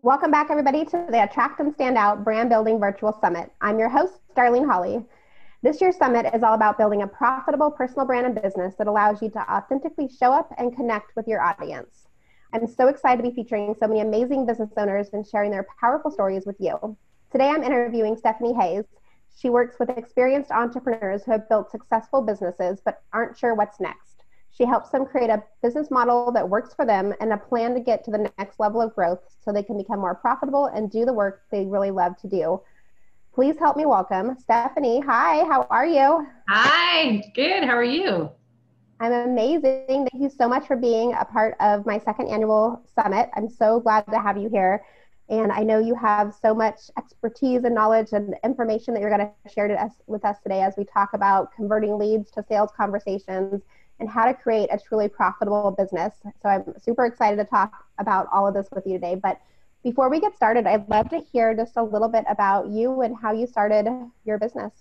Welcome back, everybody, to the Attract and Stand Out Brand Building Virtual Summit. I'm your host, Darlene Holly. This year's summit is all about building a profitable personal brand and business that allows you to authentically show up and connect with your audience. I'm so excited to be featuring so many amazing business owners and sharing their powerful stories with you. Today, I'm interviewing Stephanie Hayes. She works with experienced entrepreneurs who have built successful businesses but aren't sure what's next. She helps them create a business model that works for them and a plan to get to the next level of growth so they can become more profitable and do the work they really love to do. Please help me welcome Stephanie. Hi, how are you? Hi, good. How are you? I'm amazing. Thank you so much for being a part of my second annual summit. I'm so glad to have you here. And I know you have so much expertise and knowledge and information that you're going to share with us today as we talk about converting leads to sales conversations and how to create a truly profitable business. So I'm super excited to talk about all of this with you today. But before we get started, I'd love to hear just a little bit about you and how you started your business.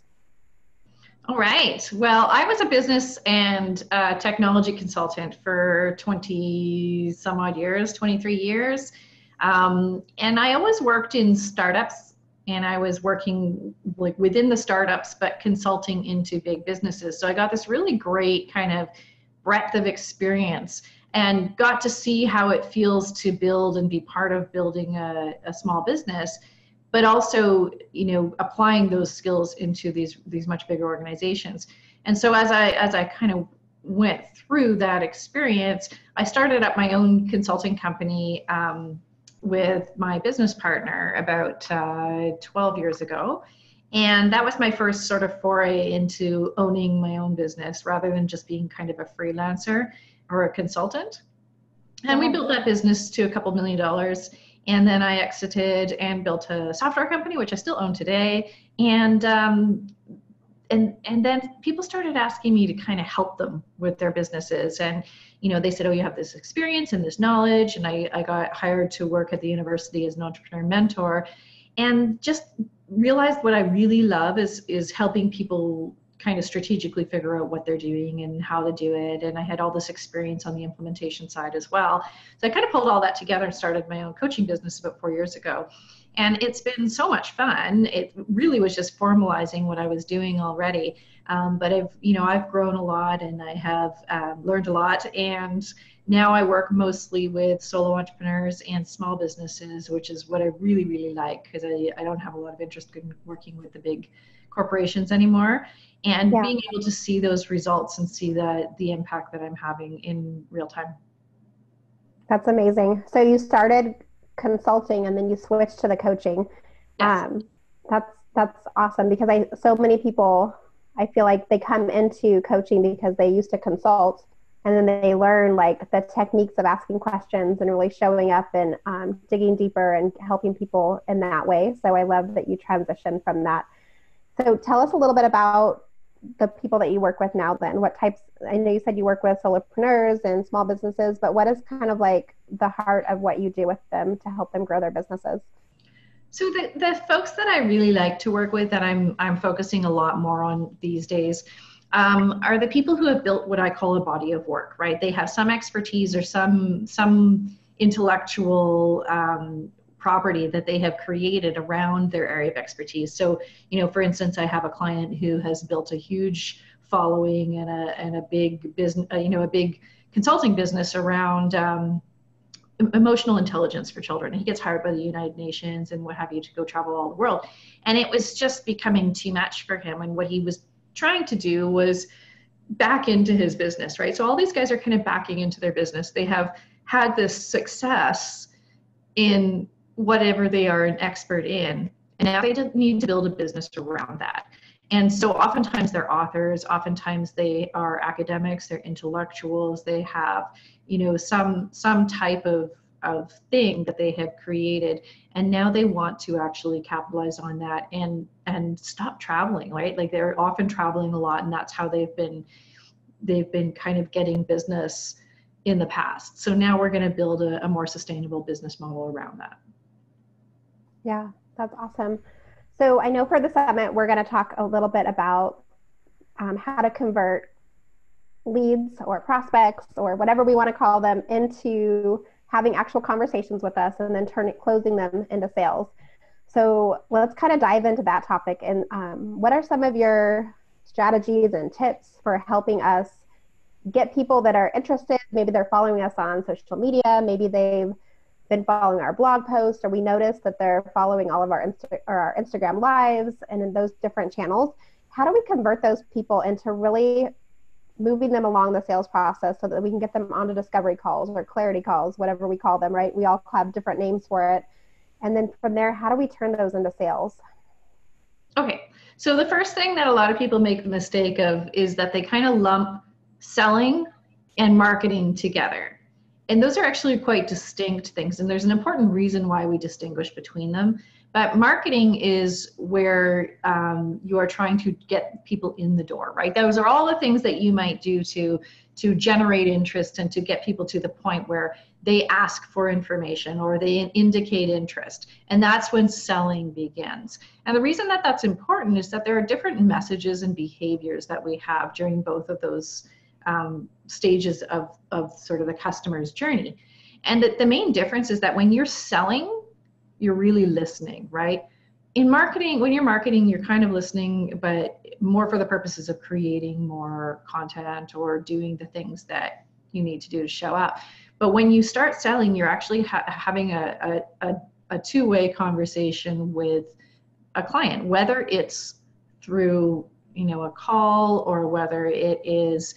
All right. Well, I was a business and technology consultant for 20 some odd years, 23 years. And I always worked in startups, and I was working like within the startups, but consulting into big businesses. So I got this really great kind of breadth of experience and got to see how it feels to build and be part of building a small business, but also, applying those skills into these much bigger organizations. And so as I kind of went through that experience, I started up my own consulting company with my business partner about 12 years ago. And that was my first sort of foray into owning my own business rather than just being kind of a freelancer or a consultant. And we built that business to a couple $1 million. And then I exited and built a software company, which I still own today. And then people started asking me to kind of help them with their businesses. And, they said, oh, you have this experience and this knowledge. And I got hired to work at the university as an entrepreneur mentor, and just realized what I really love is helping people kind of strategically figure out what they're doing and how to do it. And I had all this experience on the implementation side as well. So I kind of pulled all that together and started my own coaching business about 4 years ago. And it's been so much fun. It really was just formalizing what I was doing already. But I've grown a lot, and I have learned a lot. And now I work mostly with solo entrepreneurs and small businesses, which is what I really, really like, because I don't have a lot of interest in working with the big corporations anymore. And being able to see those results and see the impact that I'm having in real time. That's amazing. So you started consulting and then you switched to the coaching. Yes. That's awesome, because so many people, I feel like they come into coaching because they used to consult, and then they learn like the techniques of asking questions and really showing up and digging deeper and helping people in that way. So I love that you transitioned from that. So tell us a little bit about the people that you work with now then. What types, I know you said you work with solopreneurs and small businesses, but what is kind of like the heart of what you do with them to help them grow their businesses? So the folks that I really like to work with, that I'm focusing a lot more on these days, are the people who have built what I call a body of work, right? They have some expertise or some intellectual property that they have created around their area of expertise. So, for instance, I have a client who has built a huge following and a big business, a big consulting business around emotional intelligence for children. He gets hired by the United Nations and what have you to go travel all the world. And it was just becoming too much for him. And what he was trying to do was back into his business, right? So all these guys are kind of backing into their business. They have had this success in whatever they are an expert in, and now they need to build a business around that. And so oftentimes they're authors, oftentimes they are academics, they're intellectuals, they have, some type of thing that they have created, and now they want to actually capitalize on that and stop traveling, right? Like they're often traveling a lot, and that's how they've been kind of getting business in the past. So now we're going to build a more sustainable business model around that. Yeah, that's awesome. So I know for the summit, we're going to talk a little bit about how to convert leads or prospects or whatever we want to call them into having actual conversations with us, and then closing them into sales. So let's kind of dive into that topic. And what are some of your strategies and tips for helping us get people that are interested? Maybe they're following us on social media, maybe they've been following our blog posts, or we noticed that they're following all of our Instagram lives and in those different channels. How do we convert those people into really moving them along the sales process so that we can get them onto discovery calls or clarity calls, whatever we call them, right? We all have different names for it. And then from there, how do we turn those into sales? Okay, so the first thing that a lot of people make the mistake of is that they kind of lump selling and marketing together. And those are actually quite distinct things. And there's an important reason why we distinguish between them. But marketing is where you are trying to get people in the door, right? Those are all the things that you might do to generate interest and to get people to the point where they ask for information or they indicate interest. And that's when selling begins. And the reason that that's important is that there are different messages and behaviors that we have during both of those stages of sort of the customer's journey. And the main difference is that when you're selling, you're really listening, right? In marketing, when you're marketing, you're kind of listening, but more for the purposes of creating more content or doing the things that you need to do to show up. But when you start selling, you're actually having a two-way conversation with a client, whether it's through a call or whether it is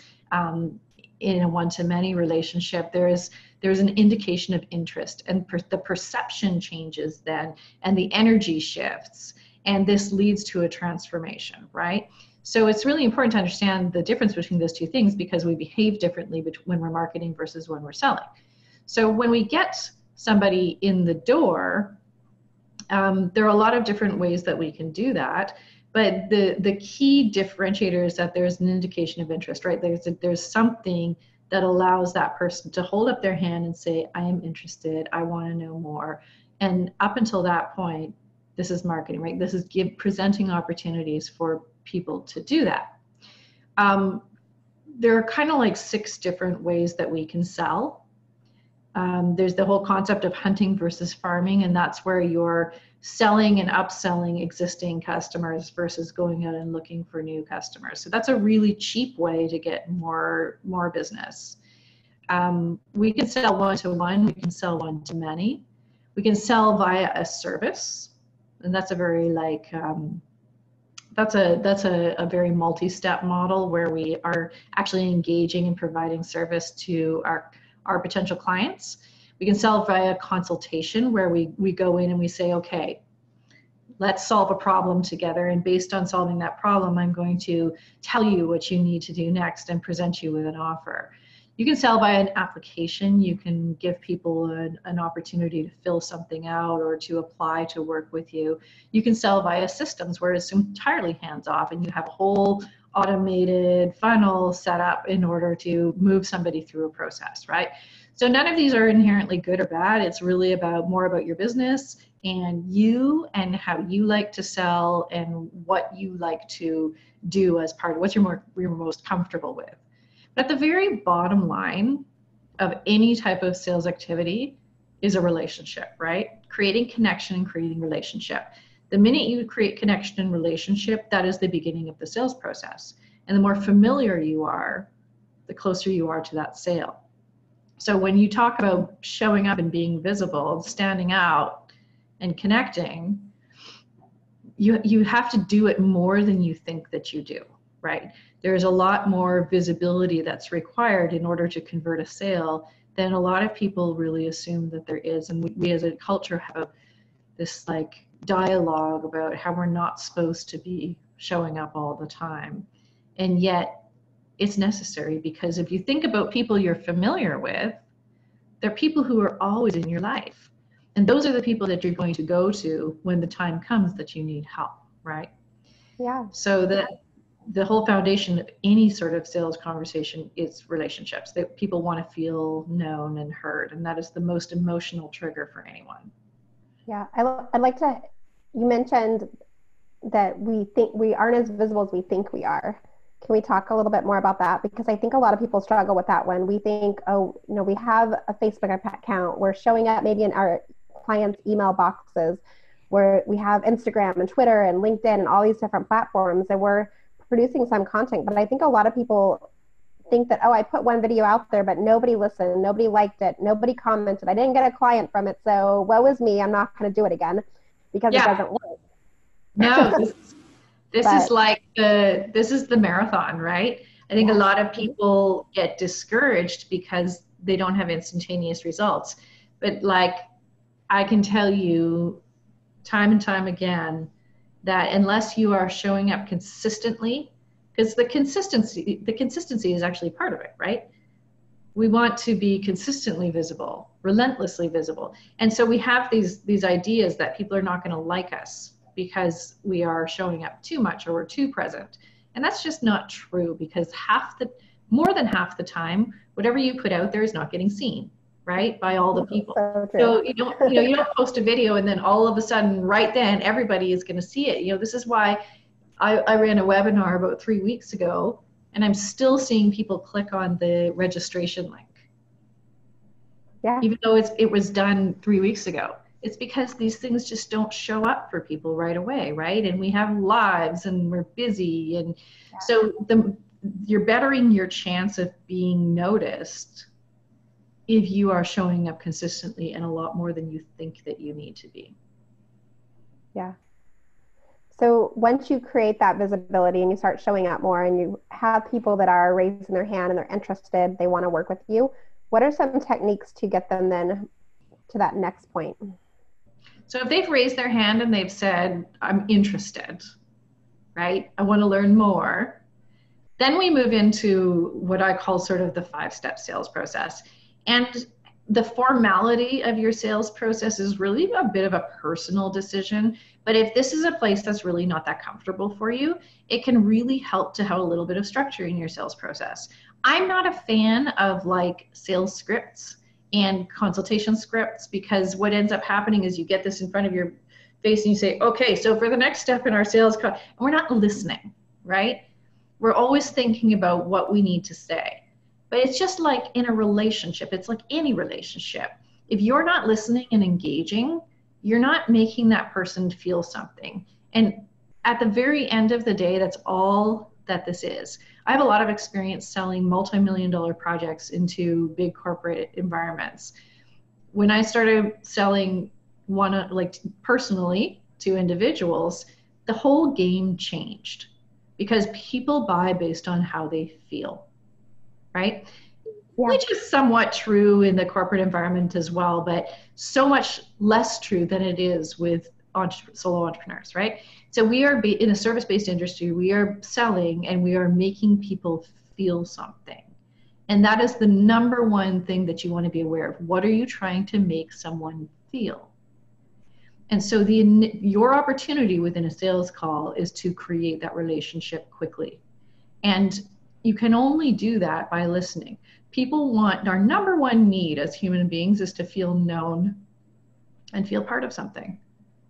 in a one-to-many relationship. There's an indication of interest, and the perception changes then, and the energy shifts, and this leads to a transformation, right? So it's really important to understand the difference between those two things, because we behave differently when we're marketing versus when we're selling. So when we get somebody in the door, there are a lot of different ways that we can do that. But the key differentiator is that there's an indication of interest, right? There's something that allows that person to hold up their hand and say, I am interested, I want to know more. And up until that point, this is marketing, right? This is presenting opportunities for people to do that. There are kind of like 6 different ways that we can sell. There's the whole concept of hunting versus farming, and that's where you're selling and upselling existing customers versus going out and looking for new customers. So that's a really cheap way to get more business. We can sell one-to-one, we can sell one-to-many. We can sell via a service, and that's a very that's a very multi-step model where we are actually engaging and providing service to our potential clients. We can sell via consultation, where we go in and we say, okay, let's solve a problem together. And based on solving that problem, I'm going to tell you what you need to do next and present you with an offer. You can sell via an application. You can give people an opportunity to fill something out or to apply to work with you. You can sell via systems, where it's entirely hands-off and you have a whole automated funnel set up in order to move somebody through a process, right? So none of these are inherently good or bad. It's really more about your business and you and how you like to sell and what you like to do as part of what you're most comfortable with. But at the very bottom line of any type of sales activity is a relationship, right? Creating connection and creating relationship. The minute you create connection and relationship, that is the beginning of the sales process. And the more familiar you are, the closer you are to that sale. So when you talk about showing up and being visible, standing out and connecting, you have to do it more than you think that you do, right? There's a lot more visibility that's required in order to convert a sale than a lot of people really assume that there is. And we as a culture have this dialogue about how we're not supposed to be showing up all the time. And yet it's necessary, because if you think about people you're familiar with, they're people who are always in your life. And those are the people that you're going to go to when the time comes that you need help, right? Yeah. So the whole foundation of any sort of sales conversation is relationships. That people want to feel known and heard, and that is the most emotional trigger for anyone. Yeah, I'd like to, you mentioned that we think we aren't as visible as we think we are. Can we talk a little bit more about that? Because I think a lot of people struggle with that one. We think, oh, we have a Facebook account. We're showing up maybe in our clients' email boxes, where we have Instagram and Twitter and LinkedIn and all these different platforms, and we're producing some content. But I think a lot of people think that, oh, I put one video out there, but nobody listened, nobody liked it, nobody commented, I didn't get a client from it, so woe is me, I'm not going to do it again because it doesn't work. No, this is the marathon, right? I think a lot of people get discouraged because they don't have instantaneous results. But like, I can tell you time and time again that unless you are showing up consistently, because the consistency is actually part of it, right? We want to be consistently visible, relentlessly visible. And so we have these ideas that people are not going to like us because we are showing up too much or we're too present. And that's just not true, because more than half the time, whatever you put out there is not getting seen, right, by all the people. So you don't post a video and then all of a sudden right then everybody is going to see it. This is why I ran a webinar about 3 weeks ago, and I'm still seeing people click on the registration link. Yeah. Even though it was done 3 weeks ago. It's because these things just don't show up for people right away, right? And we have lives and we're busy. And so you're bettering your chance of being noticed if you are showing up consistently and a lot more than you think that you need to be. Yeah. So once you create that visibility and you start showing up more and you have people that are raising their hand and they're interested, they want to work with you, what are some techniques to get them then to that next point? So if they've raised their hand and they've said, I'm interested, right? I want to learn more. Then we move into what I call sort of the 5-step sales process. And the formality of your sales process is really a bit of a personal decision. But if this is a place that's really not that comfortable for you, it can really help to have a little bit of structure in your sales process. I'm not a fan of like sales scripts and consultation scripts, because what ends up happening is you get this in front of your face and you say, okay, so for the next step in our sales call, we're not listening, right? We're always thinking about what we need to say. But it's just like in a relationship, it's like any relationship. If you're not listening and engaging, you're not making that person feel something. And at the very end of the day, that's all that this is. I have a lot of experience selling multi-million-dollar projects into big corporate environments. When I started selling personally to individuals, the whole game changed, because people buy based on how they feel, right? Yeah. Which is somewhat true in the corporate environment as well, but so much less true than it is with solo entrepreneurs, right? So we are in a service-based industry, we are selling and we are making people feel something. And that is the number one thing that you want to be aware of. What are you trying to make someone feel? And so your opportunity within a sales call is to create that relationship quickly. And you can only do that by listening. Our number one need as human beings is to feel known and feel part of something.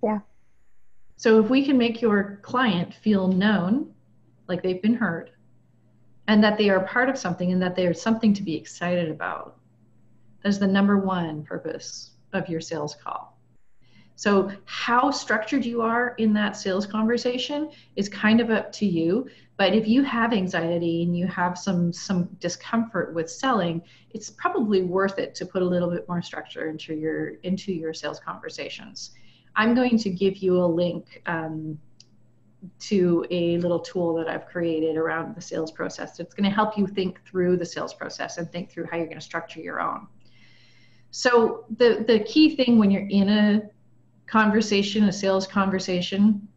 Yeah. So if we can make your client feel known, like they've been heard, and that they are part of something and that there's something to be excited about, that's the number one purpose of your sales call. So how structured you are in that sales conversation is kind of up to you. But if you have anxiety and you have some discomfort with selling, it's probably worth it to put a little bit more structure into your sales conversations. I'm going to give you a link to a little tool that I've created around the sales process. It's going to help you think through the sales process and think through how you're going to structure your own. So the key thing when you're in a sales conversation,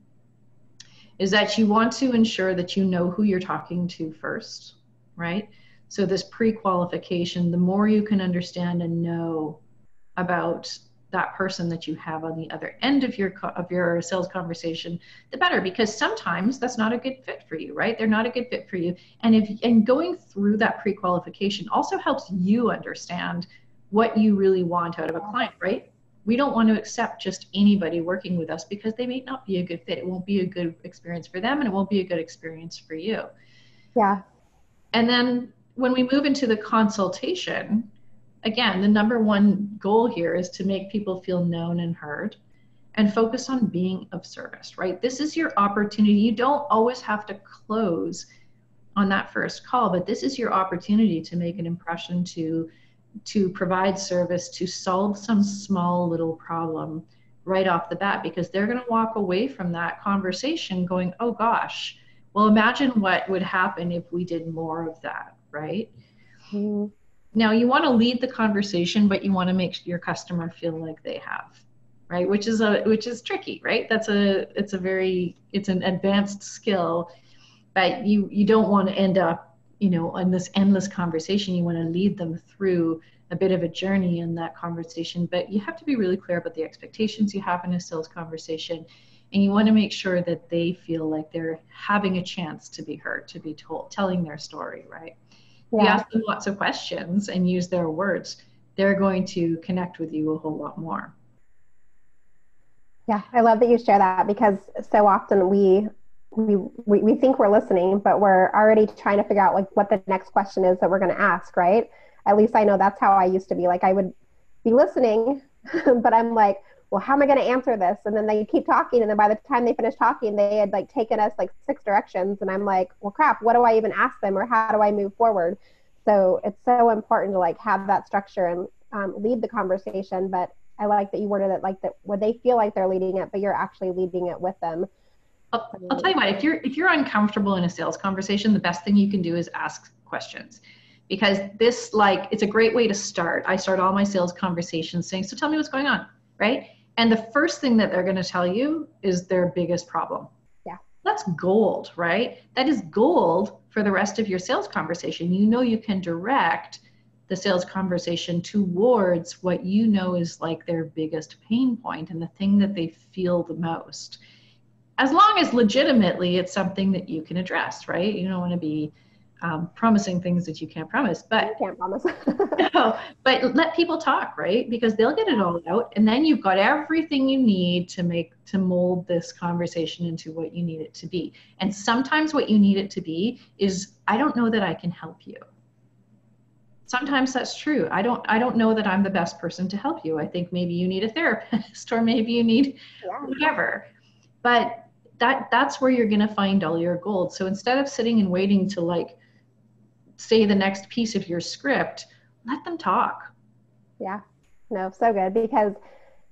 is that you want to ensure that you know who you're talking to first, right? So this pre-qualification, the more you can understand and know about that person that you have on the other end of your sales conversation, the better, because sometimes that's not a good fit for you, right? They're not a good fit for you. And going through that pre-qualification also helps you understand what you really want out of a client, right? We don't want to accept just anybody working with us because they may not be a good fit. It won't be a good experience for them and it won't be a good experience for you. Yeah. And then when we move into the consultation, again, the number one goal here is to make people feel known and heard and focus on being of service, right? This is your opportunity. You don't always have to close on that first call, but this is your opportunity to make an impression, to provide service, to solve some small little problem right off the bat, because they're going to walk away from that conversation going, oh gosh, well, imagine what would happen if we did more of that, right? Mm-hmm. Now you want to lead the conversation, but you want to make your customer feel like they have, right? Which is tricky, right? It's an advanced skill, but you don't want to end up, in this endless conversation. You want to lead them through a bit of a journey in that conversation, but you have to be really clear about the expectations you have in a sales conversation. And you want to make sure that they feel like they're having a chance to be heard, to be told, telling their story, right? If you ask them lots of questions and use their words, they're going to connect with you a whole lot more. Yeah, I love that you share that, because so often we think we're listening, but we're already trying to figure out like what the next question is that we're going to ask, right? At least I know that's how I used to be. Like I would be listening, but I'm like, well, how am I going to answer this? And then they keep talking, and then by the time they finish talking, they had like taken us like 6 directions, and I'm like, well, crap, what do I even ask them, or how do I move forward? So it's so important to like have that structure and lead the conversation. But I like that you worded it like that, where they feel like they're leading it, but you're actually leading it with them. I'll tell you what, if you're uncomfortable in a sales conversation, the best thing you can do is ask questions, because it's a great way to start. I start all my sales conversations saying, so tell me what's going on, right? And the first thing that they're going to tell you is their biggest problem. Yeah. That's gold, right? That is gold for the rest of your sales conversation. You can direct the sales conversation towards what is like their biggest pain point and the thing that they feel the most. As long as legitimately it's something that you can address, right? You don't want to be promising things that you can't promise, but you can't promise. no, but let people talk, right? Because they'll get it all out, and then you've got everything you need to mold this conversation into what you need it to be. And sometimes what you need it to be is, I don't know that I can help you. Sometimes that's true. I don't know that I'm the best person to help you. I think maybe you need a therapist, or maybe you need whatever. But that's where you're going to find all your gold. So instead of sitting and waiting to like say the next piece of your script, let them talk. Yeah, no, so good, because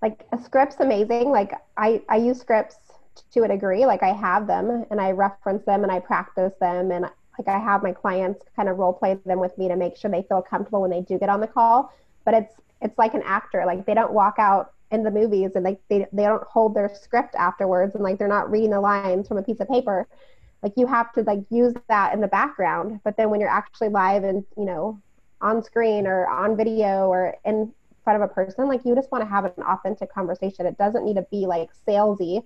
like a script's amazing. Like I use scripts to a degree. Like I have them and I reference them and I practice them, and like I have my clients kind of role play them with me to make sure they feel comfortable when they do get on the call. But it's like an actor. Like they don't walk out in the movies and like they don't hold their script afterwards, and like they're not reading the lines from a piece of paper. Like you have to like use that in the background, but then when you're actually live and on screen or on video or in front of a person, like you just want to have an authentic conversation. It doesn't need to be like salesy,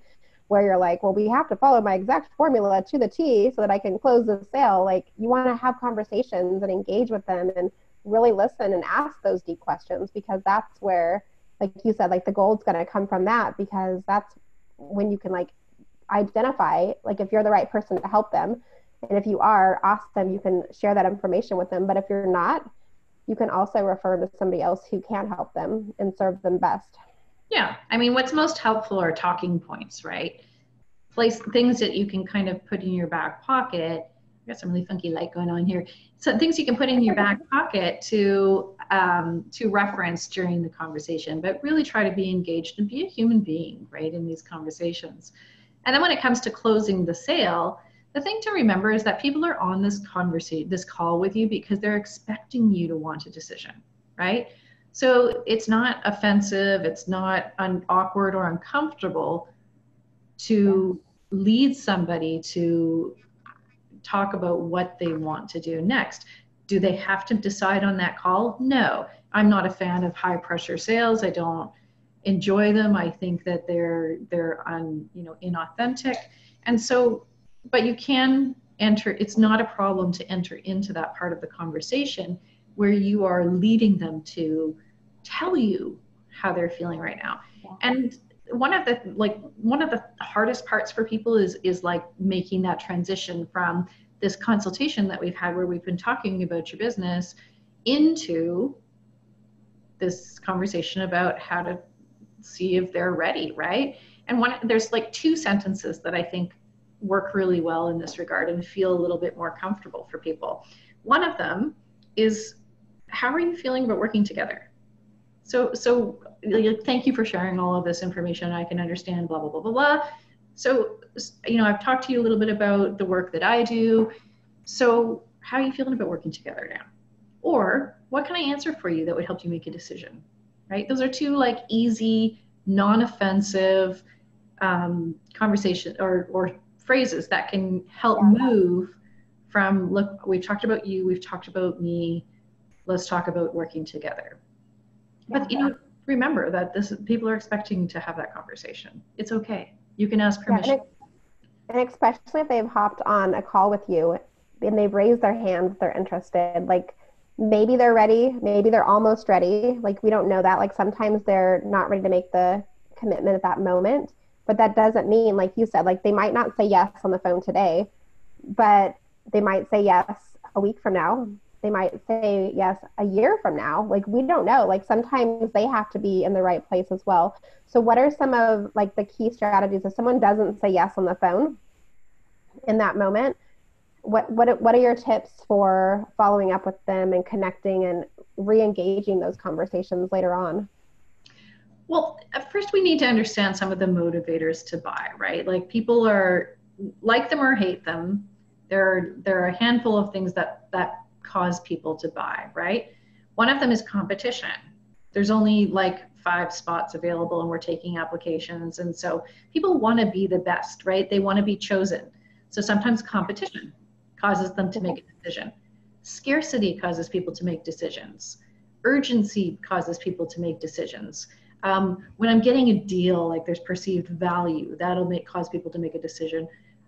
where you're like, well, we have to follow my exact formula to the T so that I can close the sale. Like you want to have conversations and engage with them and really listen and ask those deep questions, because that's where, like you said, like the gold's going to come from that, because that's when you can like identify like if you're the right person to help them. And if you are, awesome, you can share that information with them. But if you're not, you can also refer to somebody else who can help them and serve them best. Yeah, I mean, what's most helpful are talking points, right? Things that you can kind of put in your back pocket. I got some really funky light going on here. So things you can put in your back pocket to reference during the conversation, but really try to be engaged and be a human being, right, in these conversations. And then when it comes to closing the sale, the thing to remember is that people are on this call with you because they're expecting you to want a decision, right? So it's not offensive, it's not awkward or uncomfortable to lead somebody to talk about what they want to do next. Do they have to decide on that call? No. I'm not a fan of high pressure sales. I don't enjoy them. I think that they're inauthentic. And so, but you can enter, it's not a problem to enter into that part of the conversation where you are leading them to tell you how they're feeling right now. And one of the hardest parts for people is like making that transition from this consultation that we've had where we've been talking about your business into this conversation about how to see if they're ready, right? And there's like 2 sentences that I think work really well in this regard and feel a little bit more comfortable for people. One of them is, how are you feeling about working together? So thank you for sharing all of this information. I can understand blah, blah, blah, blah, blah. So, I've talked to you a little bit about the work that I do. So how are you feeling about working together now? Or what can I answer for you that would help you make a decision, right? Those are 2 like easy, non-offensive conversation or phrases that can help move from, look, we've talked about you, we've talked about me, let's talk about working together. Yeah. But remember that people are expecting to have that conversation. It's okay. You can ask permission. And especially if they've hopped on a call with you and they've raised their hands, they're interested. Like maybe they're ready, maybe they're almost ready. Like we don't know that. Like sometimes they're not ready to make the commitment at that moment. But that doesn't mean, like you said, like they might not say yes on the phone today, but they might say yes a week from now. They might say yes a year from now. Like we don't know. Like sometimes they have to be in the right place as well. So what are some of like the key strategies if someone doesn't say yes on the phone in that moment? What are your tips for following up with them and connecting and re-engaging those conversations later on? Well, at first we need to understand some of the motivators to buy, right? Like people are, like them or hate them, there are a handful of things that cause people to buy, right? One of them is competition. There's only like 5 spots available and we're taking applications. And so people want to be the best, right? They want to be chosen. So sometimes competition causes them to make a decision. Scarcity causes people to make decisions. Urgency causes people to make decisions. When I'm getting a deal, like there's perceived value, that'll cause people to make a decision.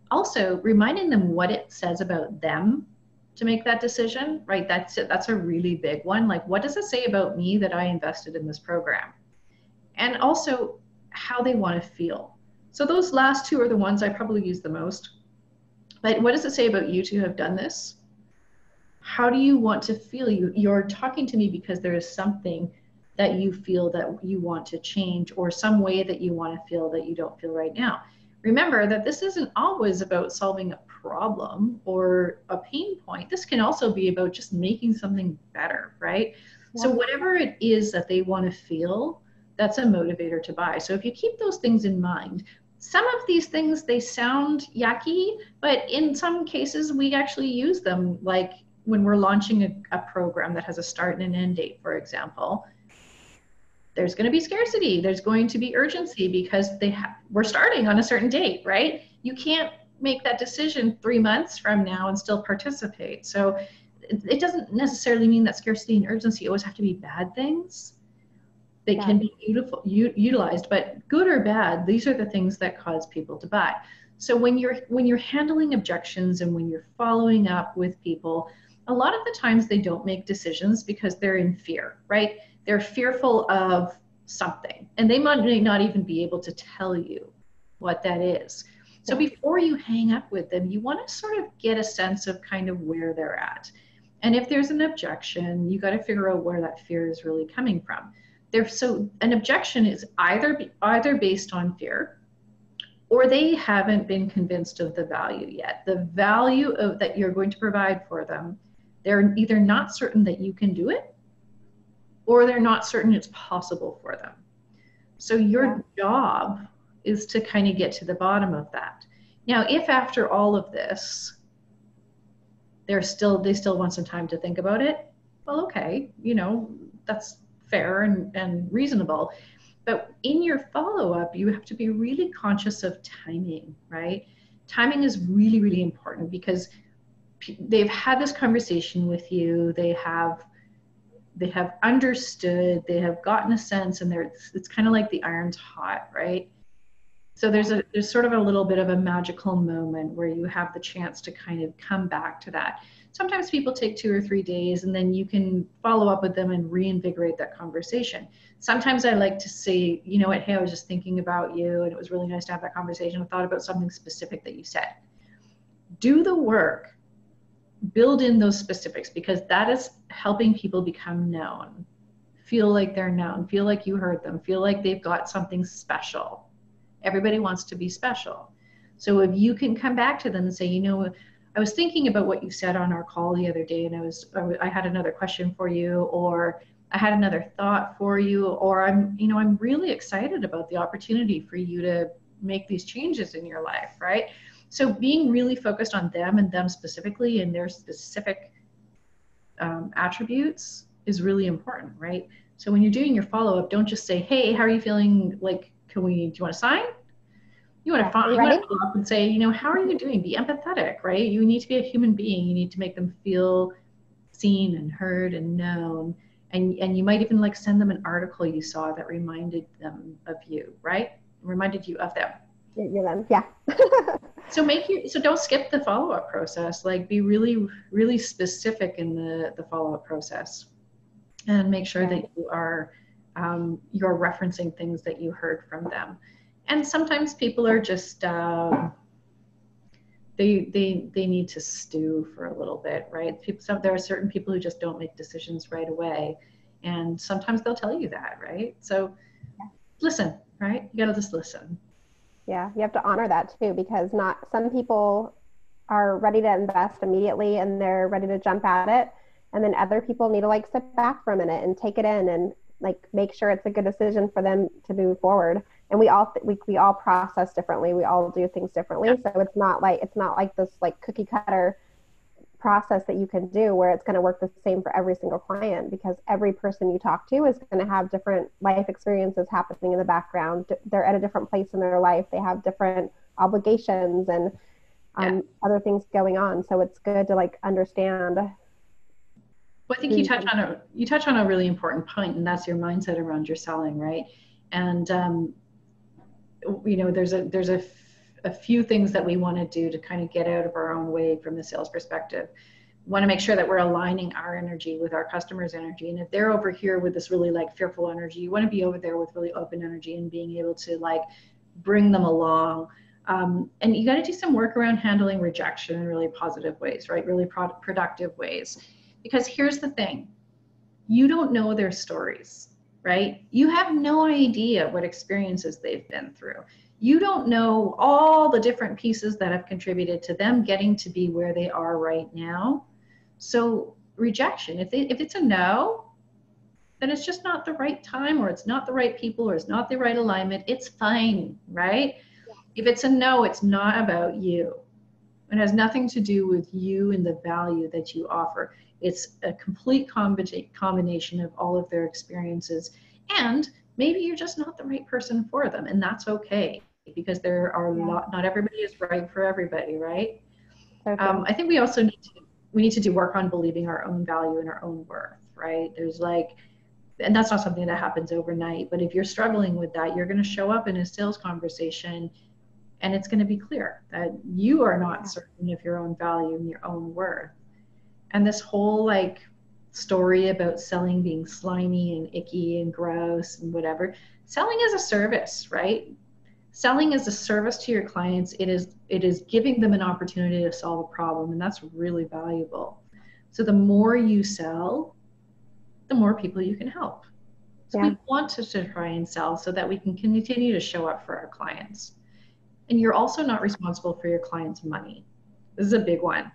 Also, reminding them what it says about them to make that decision, right? That's a really big one. Like, what does it say about me that I invested in this program? And also how they want to feel. So those last 2 are the ones I probably use the most. But what does it say about you to have done this? How do you want to feel? You're talking to me because there is something that you feel that you want to change, or some way that you want to feel that you don't feel right now. Remember that this isn't always about solving a problem or a pain point. This can also be about just making something better, right? Yeah. So whatever it is that they want to feel, that's a motivator to buy. So if you keep those things in mind, some of these things, they sound yucky, but in some cases we actually use them, like when we're launching a program that has a start and an end date, for example. There's going to be scarcity, there's going to be urgency because we're starting on a certain date, right? You can't make that decision 3 months from now and still participate. So it doesn't necessarily mean that scarcity and urgency always have to be bad things. They can be utilized, but good or bad, these are the things that cause people to buy. So when you're handling objections and when you're following up with people, a lot of the times they don't make decisions because they're in fear, right? They're fearful of something, and they might not even be able to tell you what that is. So before you hang up with them, you want to sort of get a sense of kind of where they're at. And if there's an objection, you got to figure out where that fear is really coming from. So an objection is either based on fear, or they haven't been convinced of the value yet. The value that you're going to provide for them, they're either not certain that you can do it, or they're not certain it's possible for them. So your job is to kind of get to the bottom of that. Now, if after all of this, they still want some time to think about it, well, okay, that's fair and reasonable. But in your follow-up, you have to be really conscious of timing, right? Timing is really, really important because they've had this conversation with you, they have understood, they have gotten a sense, and it's kind of like the iron's hot, right? So there's sort of a little bit of a magical moment where you have the chance to kind of come back to that. Sometimes people take 2 or 3 days, and then you can follow up with them and reinvigorate that conversation. Sometimes I like to say, you know what, hey, I was just thinking about you, and it was really nice to have that conversation. I thought about something specific that you said. Do the work build in those specifics, because that is helping people become known, feel like they're known, feel like you heard them, feel like they've got something special. Everybody wants to be special. So if you can come back to them and say, you know, I was thinking about what you said on our call the other day, and I had another question for you, or I had another thought for you, or I'm really excited about the opportunity for you to make these changes in your life, right? So being really focused on them and them specifically and their specific attributes is really important, right? So when you're doing your follow-up, don't just say, hey, how are you feeling? Like, do you want to sign? You want to follow up and say, you know, how are you doing? Be empathetic, right? You need to be a human being. You need to make them feel seen and heard and known. And you might even like send them an article you saw that reminded them of you, right? Reminded you of them. You're them, yeah. So don't skip the follow-up process. Like, be really, really specific in the follow-up process, and make sure that you're referencing things that you heard from them. And sometimes people are just they need to stew for a little bit, right? There are certain people who just don't make decisions right away, and sometimes they'll tell you that, right? So listen, right? You gotta just listen. Yeah, you have to honor that too, because not some people are ready to invest immediately and they're ready to jump at it, and then other people need to like sit back for a minute and take it in and like make sure it's a good decision for them to move forward. And we all process differently. We all do things differently. So it's not like this like cookie cutter process that you can do where it's going to work the same for every single client, because every person you talk to is going to have different life experiences happening in the background. They're at a different place in their life. They have different obligations and other things going on. So it's good to like understand. Well, I think you touch on a really important point, and that's your mindset around your selling, right? And you know, there's a few things that we want to do to kind of get out of our own way from the sales perspective. We want to make sure that we're aligning our energy with our customers' energy. And if they're over here with this really like fearful energy, you want to be over there with really open energy and being able to like bring them along. And you got to do some work around handling rejection in really positive ways, right? Really productive ways. Because here's the thing, you don't know their stories, right? You have no idea what experiences they've been through. You don't know all the different pieces that have contributed to them getting to be where they are right now. So rejection, if it's a no, then it's just not the right time, or it's not the right people, or it's not the right alignment. It's fine, right? If it's a no, it's not about you. It has nothing to do with you and the value that you offer. It's a complete combination of all of their experiences. And maybe you're just not the right person for them, and that's okay, because there are not everybody is right for everybody, right? Okay. I think we also need to do work on believing our own value and our own worth, right? There's like, and that's not something that happens overnight, but if you're struggling with that, you're going to show up in a sales conversation and it's going to be clear that you are not certain of your own value and your own worth. And this whole like story about selling being slimy and icky and gross and whatever, selling is a service, right? Selling is a service to your clients. It is giving them an opportunity to solve a problem, and that's really valuable. So the more you sell, the more people you can help. So we want to try and sell so that we can continue to show up for our clients. And you're also not responsible for your clients' money. This is a big one.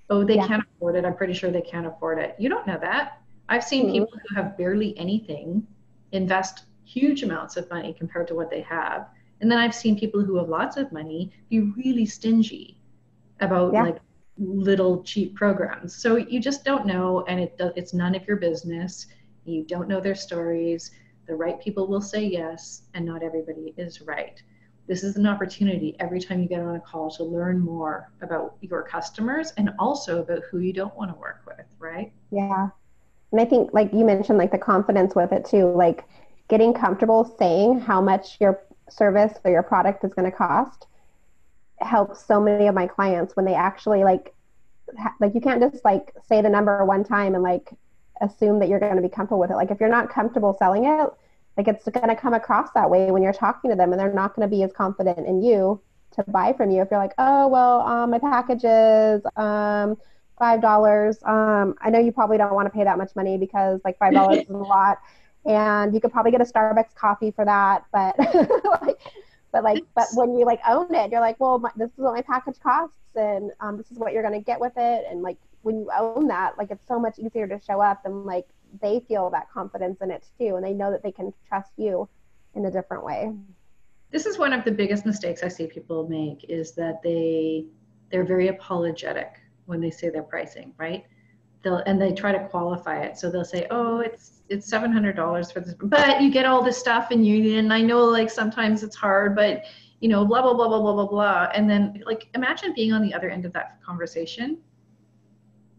Oh, they can't afford it. I'm pretty sure they can't afford it. You don't know that. I've seen people who have barely anything invest huge amounts of money compared to what they have. And then I've seen people who have lots of money be really stingy about like little cheap programs. So you just don't know, and it's none of your business. You don't know their stories. The right people will say yes, and not everybody is right. This is an opportunity every time you get on a call to learn more about your customers and also about who you don't want to work with, right? Yeah. And I think like you mentioned, like the confidence with it too, like getting comfortable saying how much your service or your product is going to cost helps so many of my clients when they actually like you can't just like say the number one time and like assume that you're going to be comfortable with it. Like if you're not comfortable selling it, like it's going to come across that way when you're talking to them, and they're not going to be as confident in you to buy from you if you're like, oh well, my package is $5. I know you probably don't want to pay that much money because like $5 is a lot, and you could probably get a Starbucks coffee for that. But but when you like own it, you're like, well, this is what my package costs, and this is what you're gonna get with it. And like when you own that, like it's so much easier to show up, and like they feel that confidence in it too, and they know that they can trust you in a different way. This is one of the biggest mistakes I see people make, is that they're very apologetic when they say their pricing, right? They try to qualify it. So they'll say, oh, it's $700 for this, but you get all this stuff, and I know like sometimes it's hard, but you know, blah, blah, blah, blah, blah, blah, blah. And then like, imagine being on the other end of that conversation.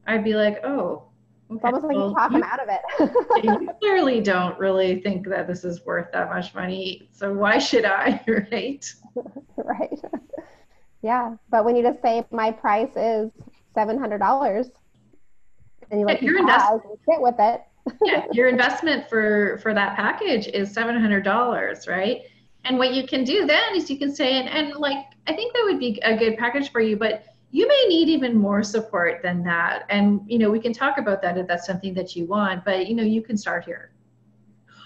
I'd be like, oh, okay, it's almost like you talk them out of it. You clearly don't really think that this is worth that much money, so why should I, right? Right. Yeah, but when you just say my price is $700, and you like you sit with it. Yeah, your investment for that package is $700, right? And what you can do then is you can say, and like I think that would be a good package for you, but you may need even more support than that. And you know, we can talk about that if that's something that you want, but you know, you can start here.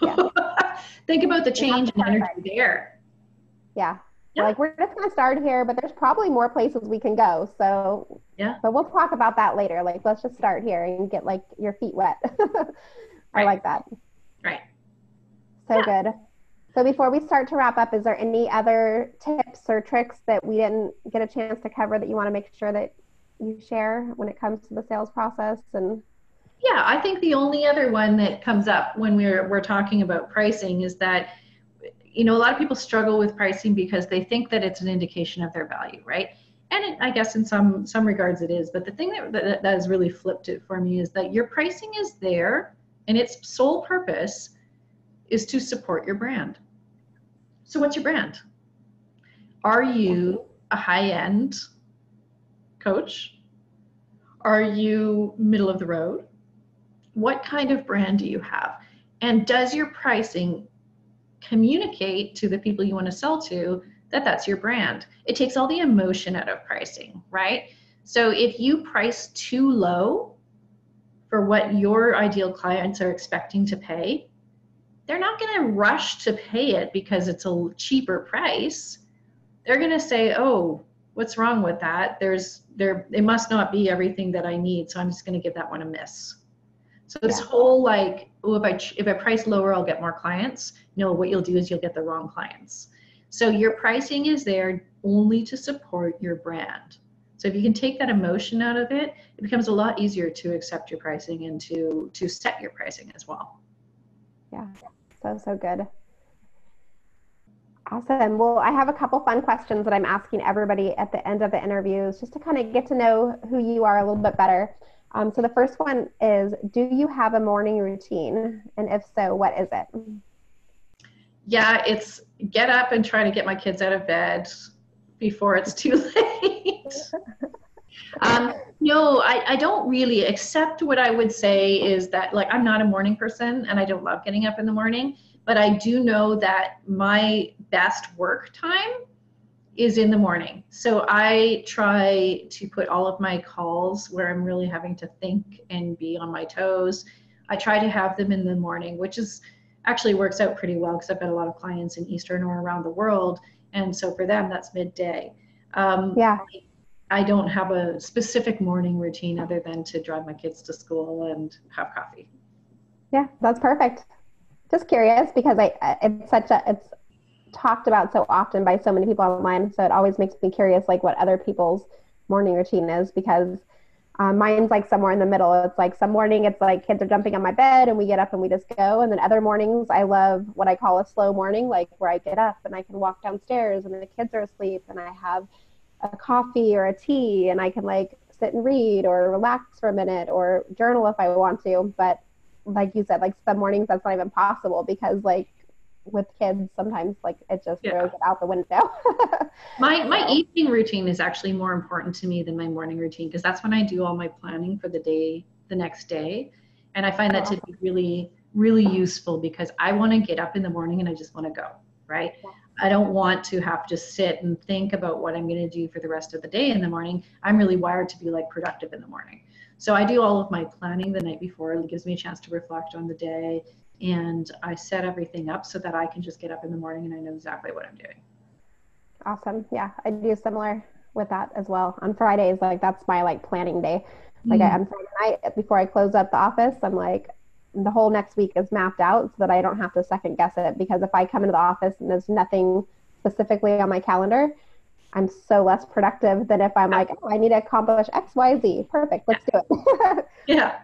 Yeah. Think about the change in energy there. Yeah. Like we're just going to start here, but there's probably more places we can go. So yeah, but we'll talk about that later. Like, let's just start here and get like your feet wet. I like that. Right. So good. So before we start to wrap up, is there any other tips or tricks that we didn't get a chance to cover that you want to make sure that you share when it comes to the sales process? And yeah, I think the only other one that comes up when we're talking about pricing is that, you know, a lot of people struggle with pricing because they think that it's an indication of their value, right? And I guess in some regards it is, but the thing that has really flipped it for me is that your pricing is there, and its sole purpose is to support your brand. So what's your brand? Are you a high-end coach? Are you middle of the road? What kind of brand do you have? And does your pricing communicate to the people you want to sell to that that's your brand? It takes all the emotion out of pricing, right? So if you price too low for what your ideal clients are expecting to pay, they're not going to rush to pay it because it's a cheaper price. They're going to say, oh, what's wrong with that? It must not be everything that I need, so I'm just going to give that one a miss. So this whole like, oh, if I price lower, I'll get more clients. No, what you'll do is you'll get the wrong clients. So your pricing is there only to support your brand. So if you can take that emotion out of it, it becomes a lot easier to accept your pricing and to set your pricing as well. Yeah, so good. Awesome. Well, I have a couple fun questions that I'm asking everybody at the end of the interviews just to kind of get to know who you are a little bit better. So the first one is, do you have a morning routine? And if so, what is it? Yeah, it's get up and try to get my kids out of bed before it's too late. No, I don't really, except what I would say is that like I'm not a morning person and I don't love getting up in the morning, but I do know that my best work time is in the morning. So I try to put all of my calls where I'm really having to think and be on my toes. I try to have them in the morning, which is actually works out pretty well because I've got a lot of clients in Eastern or around the world. And so for them, that's midday. I don't have a specific morning routine other than to drive my kids to school and have coffee. Yeah, that's perfect. Just curious because it's talked about so often by so many people online, so it always makes me curious like what other people's morning routine is, because mine's like somewhere in the middle. It's like some morning it's like kids are jumping on my bed and we get up and we just go, and then other mornings I love what I call a slow morning, like where I get up and I can walk downstairs and the kids are asleep and I have a coffee or a tea and I can like sit and read or relax for a minute or journal if I want to. But like you said, like some mornings that's not even possible because like with kids sometimes like it just throws it out the window. My evening routine is actually more important to me than my morning routine because that's when I do all my planning for the next day, and I find that to be really, really useful because I want to get up in the morning and I just want to go, right? I don't want to have to sit and think about what I'm going to do for the rest of the day in the morning. I'm really wired to be like productive in the morning. So I do all of my planning the night before. It gives me a chance to reflect on the day, and I set everything up so that I can just get up in the morning and I know exactly what I'm doing. Awesome. Yeah, I do similar with that as well. On Fridays, like that's my like planning day. Like on Friday night before I close up the office, I'm like the whole next week is mapped out so that I don't have to second guess it. Because if I come into the office and there's nothing specifically on my calendar, I'm so less productive than if I'm like, oh, I need to accomplish X, Y, Z. Perfect. Let's do it. Yeah.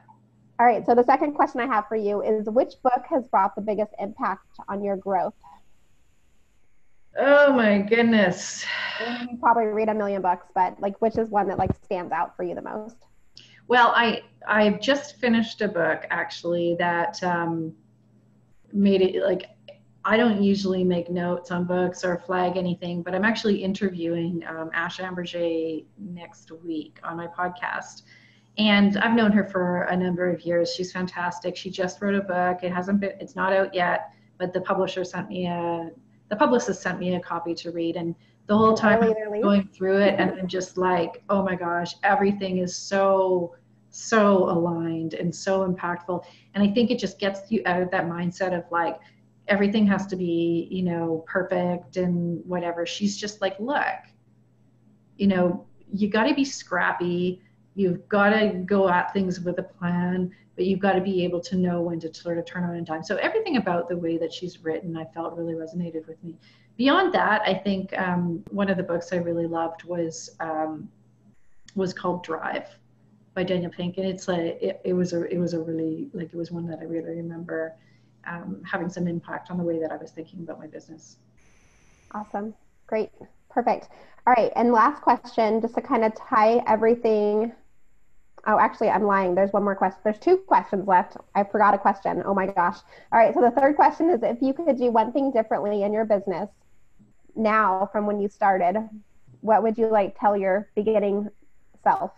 All right. So the second question I have for you is, which book has brought the biggest impact on your growth? Oh my goodness. You probably read a million books, but like, which is one that like stands out for you the most? Well, I've just finished a book actually that made it like, I don't usually make notes on books or flag anything, but I'm actually interviewing Ash Amberjay next week on my podcast. And I've known her for a number of years. She's fantastic. She just wrote a book. It's not out yet, but the publicist sent me a copy to read. And the whole time I'm going through it, and I'm just like, oh my gosh, everything is so aligned and so impactful. And I think it just gets you out of that mindset of like, everything has to be, perfect and whatever. She's just like, look, you got to be scrappy. You've got to go at things with a plan, but you've got to be able to know when to sort of turn on a dime. So everything about the way that she's written, I felt really resonated with me. Beyond that, I think one of the books I really loved was called Drive by Daniel Pink, and it was one that I really remember having some impact on the way that I was thinking about my business. Awesome. Great. Perfect. All right. And last question, just to kind of tie everything. Oh, actually, I'm lying. There's one more question. There's two questions left. I forgot a question. Oh my gosh. All right. So the third question is, if you could do one thing differently in your business now from when you started, what would you like tell your beginning self?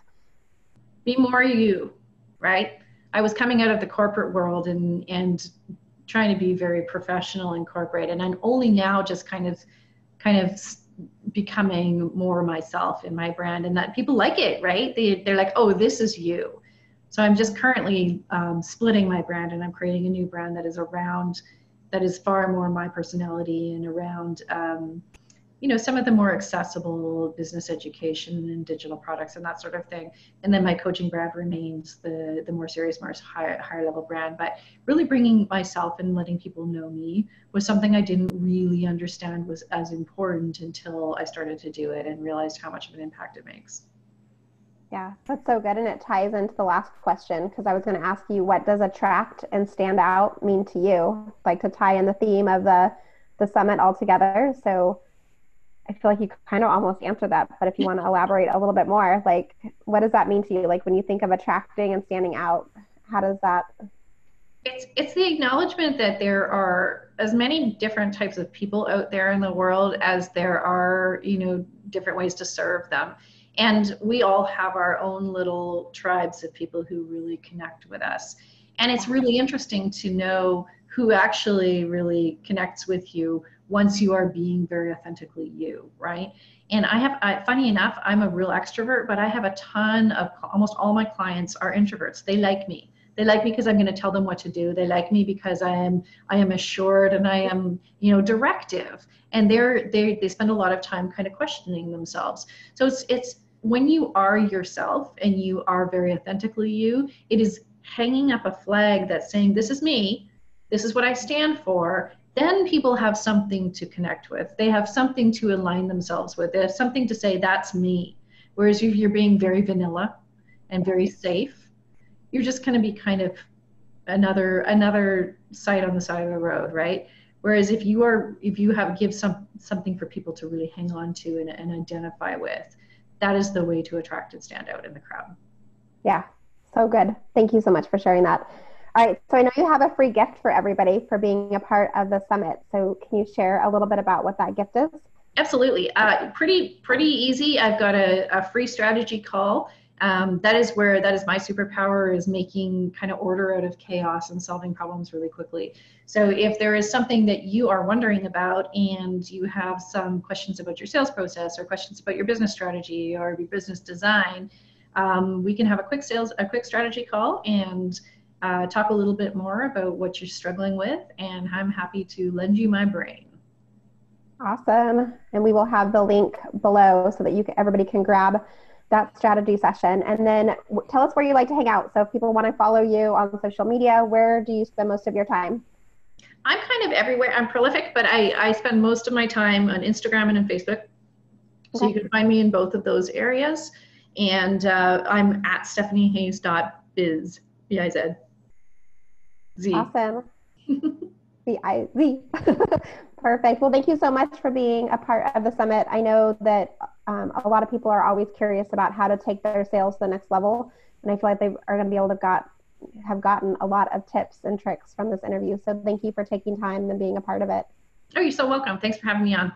Be more you, right? I was coming out of the corporate world and trying to be very professional and corporate, and I'm only now just kind of becoming more myself in my brand, and that people like it, right? They're like, oh, this is you. So I'm just currently splitting my brand, and I'm creating a new brand that is far more my personality and around some of the more accessible business education and digital products and that sort of thing. And then my coaching brand remains the more serious, more higher level brand. But really bringing myself and letting people know me was something I didn't really understand was as important until I started to do it and realized how much of an impact it makes. Yeah, that's so good. And it ties into the last question, because I was going to ask you, what does attract and stand out mean to you? Like, to tie in the theme of the summit altogether. So I feel like you kind of almost answered that, but if you want to elaborate a little bit more, like, what does that mean to you? Like, when you think of attracting and standing out, how does that? It's the acknowledgement that there are as many different types of people out there in the world as there are, different ways to serve them. And we all have our own little tribes of people who really connect with us. And it's really interesting to know who actually really connects with you once you are being very authentically you, right? And funny enough, I'm a real extrovert, but I have a ton of, almost all my clients are introverts. They like me. They like me because I'm going to tell them what to do. They like me because I am assured and I am, directive. And they spend a lot of time kind of questioning themselves. So it's when you are yourself and you are very authentically you, it is hanging up a flag that's saying, this is me, this is what I stand for. Then people have something to connect with. They have something to align themselves with. They have something to say, that's me. Whereas if you're being very vanilla and very safe, you're just going to be kind of another site on the side of the road, right? Whereas if you give something for people to really hang on to and identify with, that is the way to attract and stand out in the crowd. Yeah, so good. Thank you so much for sharing that. All right, so I know you have a free gift for everybody for being a part of the summit. So can you share a little bit about what that gift is? Absolutely. Pretty easy. I've got a free strategy call. That is my superpower, is making kind of order out of chaos and solving problems really quickly. So if there is something that you are wondering about and you have some questions about your sales process or questions about your business strategy or your business design, we can have a quick strategy call and talk a little bit more about what you're struggling with, and I'm happy to lend you my brain. Awesome. And we will have the link below so that everybody can grab that strategy session. And then tell us where you like to hang out. So if people want to follow you on social media, where do you spend most of your time? I'm kind of everywhere. I'm prolific, but I spend most of my time on Instagram and on Facebook. So you can find me in both of those areas. And I'm at stephaniehayes.biz, B-I-Z. Z. Awesome. B-I-Z. Perfect. Well, thank you so much for being a part of the summit. I know that a lot of people are always curious about how to take their sales to the next level. And I feel like they are going to be able to have gotten a lot of tips and tricks from this interview. So thank you for taking time and being a part of it. Oh, you're so welcome. Thanks for having me on.